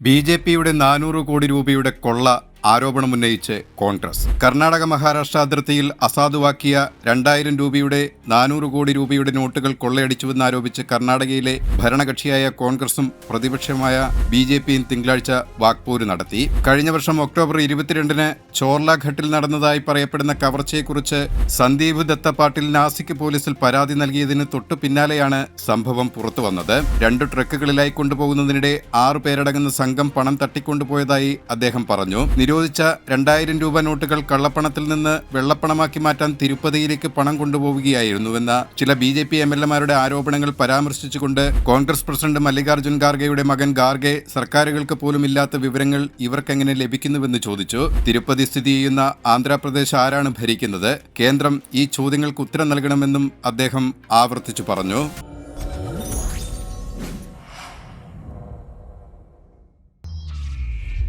ബി.ജെ.പിയുടെ 400 കോടി രൂപയുടെ കൊള്ള ആരോപണമുന്നയിച്ച് കോൺഗ്രസ്. കർണാടക മഹാരാഷ്ട്ര അതിർത്തിയിൽ അസാധുവാക്കിയ 2000 രൂപയുടെ 400 കോടി രൂപയുടെ നോട്ടുകൾ കൊള്ളയടിച്ചുവെന്നാരോപിച്ച് കർണാടകയിലെ ഭരണകക്ഷിയായ കോൺഗ്രസും പ്രതിപക്ഷമായ ബി.ജെ.പിയും തിങ്കളാഴ്ച വാക്പോര് നടത്തി. കഴിഞ്ഞ വർഷം ഒക്ടോബർ 22-ന് ചോർലാഘട്ടിൽ നടന്നതായി പറയപ്പെടുന്ന കവർച്ചയെക്കുറിച്ച് സന്ദീപ് ദത്ത പാട്ടീൽ നാസിക് പോലീസിൽ പരാതി നൽകിയതിന് തൊട്ടു പിന്നാലെയാണ് സംഭവം പുറത്തുവന്നത്. 2 ട്രക്കുകളിലായി കൊണ്ടുപോകുന്നതിനിടെ 6 പേരടങ്ങുന്ന സംഘം പണം തട്ടിക്കൊണ്ടുപോയതായി അദ്ദേഹം പറഞ്ഞു. നിരോധിച്ച 2000 രൂപ നോട്ടുകൾ കള്ളപ്പണത്തിൽ നിന്ന് വെള്ളപ്പണമാക്കി മാറ്റാൻ തിരുപ്പതിയിലേക്ക് പണം കൊണ്ടുപോവുകയായിരുന്നുവെന്ന ചില ബി.ജെ.പി എം.എൽ.എമാരുടെ ആരോപണങ്ങൾ പരാമർശിച്ചുകൊണ്ട് കോൺഗ്രസ് പ്രസിഡന്റ് മല്ലികാർജ്ജുൻ ഖാർഗെയുടെ മകൻ ഖാർഗെ സർക്കാരുകൾക്ക് പോലും ഇല്ലാത്ത വിവരങ്ങൾ ഇവർക്കെങ്ങനെ ലഭിക്കുന്നുവെന്ന് ചോദിച്ചു. തിരുപ്പതി സ്ഥിതി ചെയ്യുന്ന ആന്ധ്രാപ്രദേശ് ആരാണ് ഭരിക്കുന്നത്? കേന്ദ്രം ഈ ചോദ്യങ്ങൾക്ക് ഉത്തരം നൽകണമെന്നും അദ്ദേഹം ആവർത്തിച്ചു പറഞ്ഞു.